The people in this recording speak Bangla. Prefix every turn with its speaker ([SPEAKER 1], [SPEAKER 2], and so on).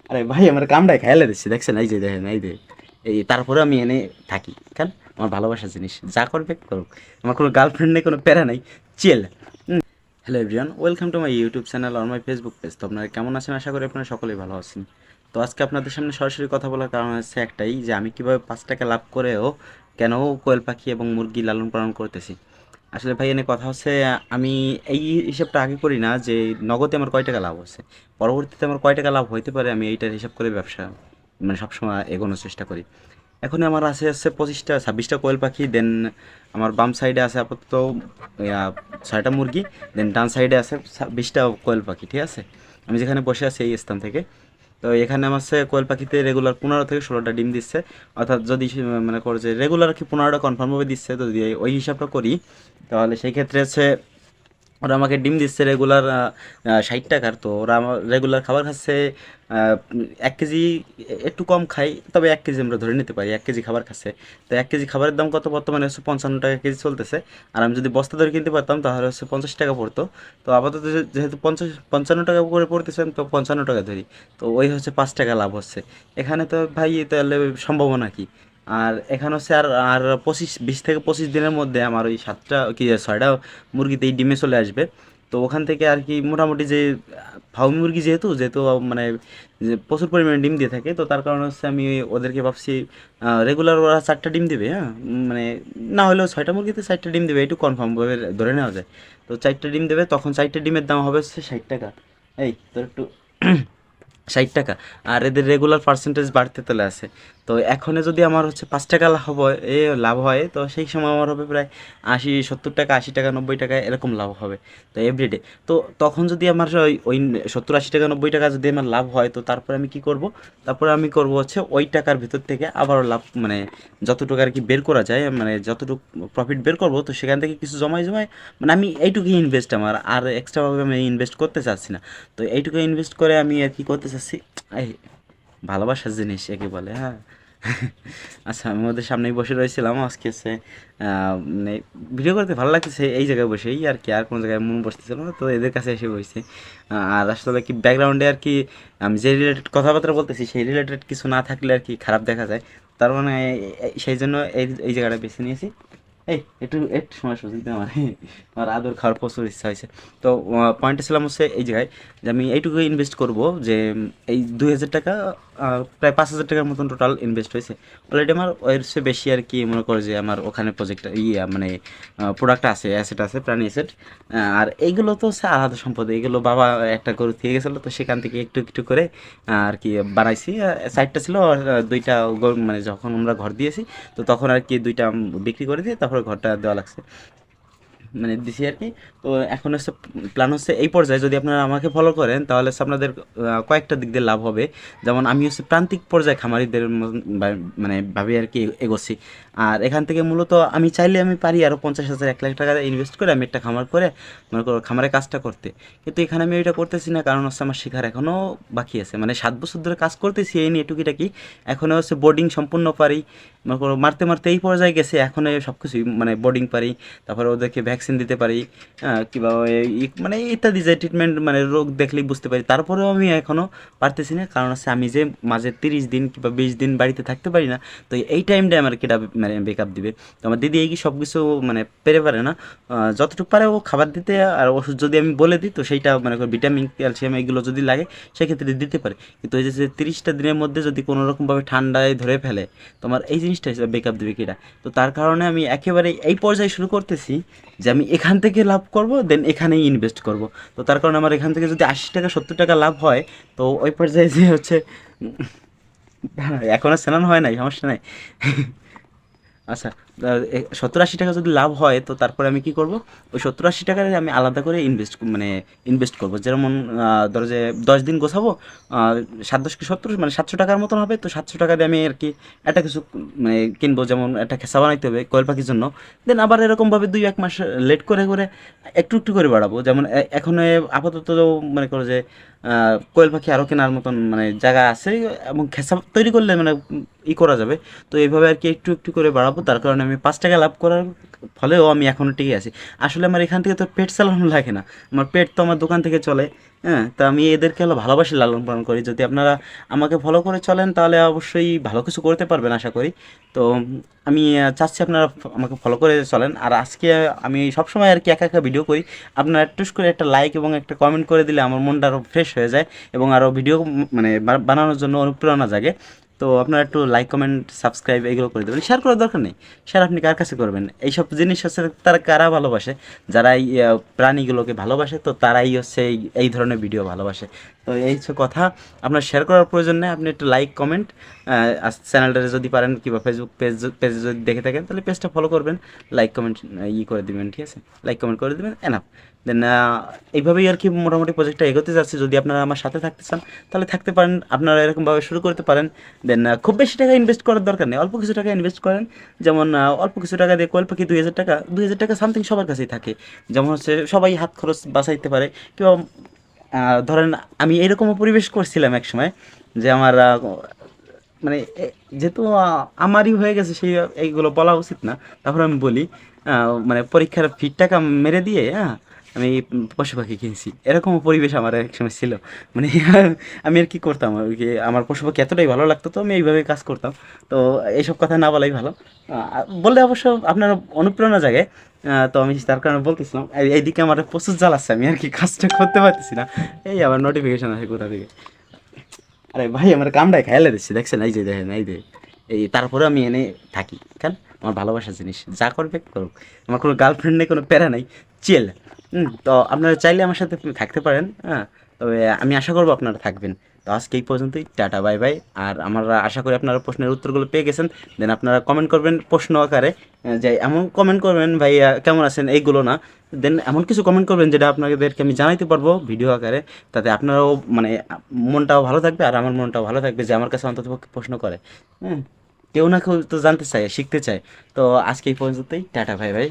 [SPEAKER 1] আরে ভাই আমার কামটাই খাইলে দিচ্ছি, দেখছেন? এই যে দেখেন, এই যে এই তারপরে আমি এনে থাকি। কেন? আমার ভালোবাসার জিনিস, যা করবে করুক। আমার কোনো গার্লফ্রেন্ড নেই, কোনো প্যারা নাই, chill. Hello everyone, welcome to my YouTube channel আর মাই ফেসবুক পেজ। তো আপনারা কেমন আছেন? আশা করি আপনারা সকলেই ভালো আছেন। তো আজকে আপনাদের সামনে সরাসরি কথা বলার কারণ হচ্ছে একটাই, যে আমি কীভাবে 5 টাকা লাভ করেও কেন কোয়েল পাখি এবং মুরগি লালন পালন করতেছি। আসলে ভাই এনে কথা হচ্ছে, আমি এই হিসাবটা আগে করি না যে নগদে আমার কয় টাকা লাভ হচ্ছে, পরবর্তীতে আমার কয় টাকা লাভ হইতে পারে, আমি এইটার হিসাব করে ব্যবসা মানে সবসময় এগোনোর চেষ্টা করি। এখন আমার আছে হচ্ছে 25টা 26টা কোয়েল পাখি, দেন আমার বাম সাইডে আছে আপাতত 6টা মুরগি, দেন ডান সাইডে আছে 20টা কোয়েল পাখি, ঠিক আছে? আমি যেখানে বসে আছি এই স্থান থেকে। তো এখানে আমার হচ্ছে কোয়েল পাখিতে রেগুলার 15 থেকে 16টা ডিম দিচ্ছে। অর্থাৎ যদি মানে করে যে রেগুলার কি 15টা কনফার্মভাবে দিচ্ছে, তো যদি ওই হিসাবটা করি তাহলে সেই ক্ষেত্রে হচ্ছে ওরা আমাকে ডিম দিচ্ছে রেগুলার 60 টাকার। তো ওরা আমার রেগুলার খাবার খাচ্ছে 1 কেজি, একটু কম খাই, তবে 1 কেজি আমরা ধরে নিতে পারি 1 কেজি খাবার খাচ্ছে। তো 1 কেজি খাবারের দাম কত বর্তমানে হচ্ছে 55 টাকা কেজি চলতেছে। আর আমি যদি বস্তা ধরে কিনতে পারতাম তাহলে হচ্ছে 50 টাকা পড়তো। তো আপাতত যেহেতু 55 টাকা করে পড়তেছে, আমি তো 55 টাকা ধরি। তো ওই হচ্ছে 5 টাকা লাভ হচ্ছে এখানে। তো ভাই তাহলে সম্ভাবনা কি? আর এখানে হচ্ছে আর আর 20 থেকে 25 দিনের মধ্যে আমার ওই 7টা কি 6টা মুরগিতে এই ডিমে চলে আসবে। তো ওখান থেকে আর কি মোটামুটি যে ফার্মি মুরগি যেহেতু যেহেতু মানে যে প্রচুর পরিমাণে ডিম দিয়ে থাকে, তো তার কারণে হচ্ছে আমি ওদেরকে ভাবছি রেগুলার ওরা 4টা ডিম দেবে, হ্যাঁ। মানে না হলেও 6টা মুরগিতে 4টা ডিম দেবে, একটু কনফার্মভাবে ধরে নেওয়া যায়। তো 4টা ডিম দেবে, তখন 4টা ডিমের দাম হবে হচ্ছে 60 টাকা। এই তোর একটু 60 টাকা। আর এদের রেগুলার পার্সেন্টেজ বাড়তে চলে আসে। তো এখনে যদি আমার হচ্ছে 5 টাকা লাভ হয়, তো সেই সময় আমার হবে প্রায় 80 70 টাকা, 80 টাকা, 90 টাকা এরকম লাভ হবে। তো এভরিডে। তো তখন যদি আমার ওই 70 80 টাকা 90 টাকা যদি আমার লাভ হয়, তো তারপরে আমি কি করব? তারপরে আমি করব হচ্ছে ওই টাকার ভিতর থেকে আবারও লাভ, মানে যতটুকু আর কি বের করা যায়, মানে যতটুকু প্রফিট বের করব, তো সেখান থেকে কিছু জমাই জমাই, মানে আমি এইটুকুই ইনভেস্ট, আমার আর এক্সট্রাভাবে আমি ইনভেস্ট করতে চাচ্ছি না। তো এইটুকু ইনভেস্ট করে আমি আর কি করতে চাচ্ছি, এই ভালোবাসার জিনিস একে বলে, হ্যাঁ। আচ্ছা, আমি ওদের সামনেই বসে রয়েছিলাম আজকে হচ্ছে মানে ভিডিও করতে ভালো লাগতেছে এই জায়গায় বসেই আর কি, আর কোনো জায়গায় মন বসতেছিল না, তো এদের কাছে এসে বসেছি। আর আসলে কি ব্যাকগ্রাউন্ডে আর কি আমি যে রিলেটেড কথাবার্তা বলতেছি সেই রিলেটেড কিছু না থাকলে আর কি খারাপ দেখা যায়। তার মানে সেই জন্য এই জায়গাটা বেছে নিয়েছি। এই একটু একটু সময় সুযোগ দিতে আমার, আমার আদর খাওয়ার প্রচুর ইচ্ছা হয়েছে। তো পয়েন্টে ছিলাম হচ্ছে এই জায়গায়, যে আমি এইটুকু ইনভেস্ট করব, যে এই 2000 টাকা, প্রায় 5000 টাকার মতন টোটাল ইনভেস্ট হয়েছে অলরেডি আমার। এর চেয়ে বেশি আর কি মনে করো যে আমার ওখানে প্রজেক্ট মানে প্রোডাক্ট আছে, অ্যাসেট আছে, প্রাণী অ্যাসেট। আর এইগুলো তো হচ্ছে আলাদা সম্পদ, এইগুলো বাবা একটা গরু থেকে গেছিলো, তো সেখান থেকে একটু একটু করে আর কি বানাইছি। সাইডটা ছিল আর দুইটা মানে যখন আমরা ঘর দিয়েছি, তো তখন আর কি দুইটা বিক্রি করে দিয়ে তারপরে ঘরটা দেওয়া লাগছে, মানে দিছি আর কি। তো এখন হচ্ছে প্ল্যান হচ্ছে এই পর্যায়ে যদি আপনারা আমাকে ফলো করেন তাহলে হচ্ছে আপনাদের কয়েকটা দিক দিয়ে লাভ হবে। যেমন আমি হচ্ছে প্রান্তিক পর্যায়ে খামারিদের মানে ভাবে আর কি এগোচ্ছি। আর এখান থেকে মূলত আমি চাইলে আমি পারি আরও 50,000 1 লাখ টাকা ইনভেস্ট করে আমি একটা খামার করে মনে করো খামারের কাজটা করতে। কিন্তু এখানে আমি ওইটা করতেছি না, কারণ হচ্ছে আমার শেখার এখনও বাকি আছে। মানে 7 বছর ধরে কাজ করতেছি এই নিয়ে টুকিটাকি, এখনও হচ্ছে বোর্ডিং সম্পূর্ণ পারি। মনে করো মারতে মারতে এই পর্যায়ে গেছে, এখন সব কিছুই মানে বোর্ডিং পারি, তারপরে ওদেরকে ভ্যাকসিন দিতে পারি, কিংবা মানে ইত্যাদি যে ট্রিটমেন্ট, মানে রোগ দেখলেই বুঝতে পারি। তারপরেও আমি এখনও পারতেছি না, কারণ হচ্ছে আমি যে মাঝে 30 দিন কিংবা 20 দিন বাড়িতে থাকতে পারি না। তো এই টাইমটা আমার কেটা মানে বেকআপ দিবে? তো আমার দিদি এই কি সব কিছু মানে পেরে পারে না। যতটুকু পারে ও খাবার দিতে, আর ওষুধ যদি আমি বলে দিই তো সেইটা মানে ভিটামিন ক্যালসিয়াম এগুলো যদি লাগে সেক্ষেত্রে দিতে পারে। কিন্তু ওই যে 30টা দিনের মধ্যে যদি কোনো রকমভাবে ঠান্ডায় ধরে ফেলে, তোমার এই জিনিসটা বেকআপ দেবে কিটা? তো তার কারণে আমি একেবারে এই পর্যায়ে শুরু করতেছি যে আমি এখান থেকে লাভ করব, দেন এখানেই ইনভেস্ট করব। তো তার কারণে আমার এখান থেকে যদি 80 টাকা 70 টাকা লাভ হয়, তো ওই পর্যায়ে যে হচ্ছে এখনও স্নান হয় নাই, সমস্যা নাই। আচ্ছা, 70 80 টাকা যদি লাভ হয়, তো তারপরে আমি কি করব? ওই 70 80 টাকায় আমি আলাদা করে মানে ইনভেস্ট করব। যেমন ধরো যে 10 দিন গোছাবো, 7 10 কি 70 মানে 700 টাকার মতন হবে। তো 700 টাকা দিয়ে আমি আর কি একটা কিছু মানে কিনবো, যেমন একটা খেসা বানাইতে হবে কোয়েল পাখির জন্য। দেন আবার এরকমভাবে 2 1 মাস লেট করে করে একটু একটু করে বাড়াবো। যেমন এখন আপাতত মনে করো যে কোয়েল পাখি আরও কেনার মতন মানে জায়গা আছে, এবং খেসা তৈরি করলে মানে ই করা যাবে। তো এইভাবে আর কি একটু একটু করে বাড়াবো। তার কারণে আমি 5 টাকা লাভ করার ফলেও আমি এখনও টিকে আছি। আসলে আমার এখান থেকে তো পেট চালানো লাগে না, আমার পেট তো আমার দোকান থেকে চলে। হ্যাঁ, তো আমি এদেরকে হলো ভালোবাসি, লালন পালন করি। যদি আপনারা আমাকে ফলো করে চলেন তাহলে অবশ্যই ভালো কিছু করতে পারবেন আশা করি। তো আমি চাচ্ছি আপনারা আমাকে ফলো করে চলেন। আর আজকে আমি সবসময় আর কি একা একা ভিডিও করি, আপনারা একটু করে একটা লাইক এবং একটা কমেন্ট করে দিলে আমার মনটা আরও ফ্রেশ হয়ে যায় এবং আরও ভিডিও মানে বানানোর জন্য অনুপ্রেরণা জাগে। তো আপনারা একটু লাইক কমেন্ট সাবস্ক্রাইব এগুলো করে দেবেন, শেয়ার করার দরকার নেই। শেয়ার আপনি কার কাছে করবেন? এইসব জিনিস হচ্ছে তারা কারা ভালোবাসে, যারা এই প্রাণীগুলোকে ভালোবাসে, তো তারাই হচ্ছে এই ধরনের ভিডিও ভালোবাসে। তো এই হচ্ছে কথা, আপনার শেয়ার করার প্রয়োজন নেই, আপনি একটু লাইক কমেন্ট, চ্যানেলটাতে যদি পারেন কিংবা ফেসবুক পেজে যদি দেখে থাকেন তাহলে পেজটা ফলো করবেন, লাইক কমেন্ট করে দিবেন, ঠিক আছে? লাইক কমেন্ট করে দিবেন, এনাফ। দেন এইভাবেই আর কি মোটামুটি প্রজেক্টটা এগোতে যাচ্ছে। যদি আপনারা আমার সাথে থাকতে চান তাহলে থাকতে পারেন, আপনারা এরকমভাবে শুরু করতে পারেন। দেন খুব বেশি টাকা ইনভেস্ট করার দরকার নেই, অল্প কিছু টাকা ইনভেস্ট করেন। যেমন অল্প কিছু টাকা দিয়ে কোয়েল পাখি 2,000 টাকা, 2,000 টাকা সামথিং সবার কাছেই থাকে। যেমন হচ্ছে সবাই হাত খরচ বাঁচাইতে পারে। কেউ ধরেন আমি এরকমও পরিবেশ করছিলাম এক সময় যে আমার মানে যেহেতু আমারই হয়ে গেছে সেই এইগুলো বলা উচিত না, তারপর আমি বলি মানে পরীক্ষার ফির টাকা মেরে দিয়ে আমি পশু পাখি কিনছি, এরকম পরিবেশ আমার এক সময় ছিল। মানে আমি আর কি করতাম আর কি, আমার পশু পাখি এতটাই ভালো লাগতো, তো আমি এইভাবে কাজ করতাম। তো এইসব কথা না বলাই ভালো, বললে অবশ্য আপনার অনুপ্রেরণা জাগে। তো আমি তার কারণে বলতেছিলাম। এইদিকে আমার প্রচুর জ্বালাচ্ছে, আমি আর কি কাজটা করতে পারতেছি না। এই আবার নোটিফিকেশন আসে কোথা থেকে। আরে ভাই, আমার কামটাই খেয়ালে দিচ্ছি, দেখছেন? এই যে দেখেন, এই যে তারপরে আমি এনে থাকি, কেন? আমার ভালোবাসার জিনিস, যা করবে করুক। আমার কোনো গার্লফ্রেন্ড নেই, কোনো প্যারা নেই, চিল। তো আপনারা চাইলে আমার সাথে থাকতে পারেন, হ্যাঁ। তবে আমি আশা করবো আপনারা থাকবেন। তো আজকে এই পর্যন্তই, টাটা বাই বাই। আর আমরা আশা করি আপনারা প্রশ্নের উত্তরগুলো পেয়ে গেছেন। দেন আপনারা কমেন্ট করবেন প্রশ্ন আকারে, যে এমন কমেন্ট করবেন ভাই কেমন আছেন এইগুলো না, দেন এমন কিছু কমেন্ট করবেন যেটা আপনাদেরকে আমি জানাইতে পারবো ভিডিও আকারে। তাতে আপনারাও মানে মনটাও ভালো থাকবে আর আমার মনটাও ভালো থাকবে যে আমার কাছে অন্ততপক্ষে প্রশ্ন করে। হ্যাঁ, কেউ না কেউ তো জানতে চায়, শিখতে চায়। তো আজকে এই পর্যন্তই, টাটা ভাই ভাই।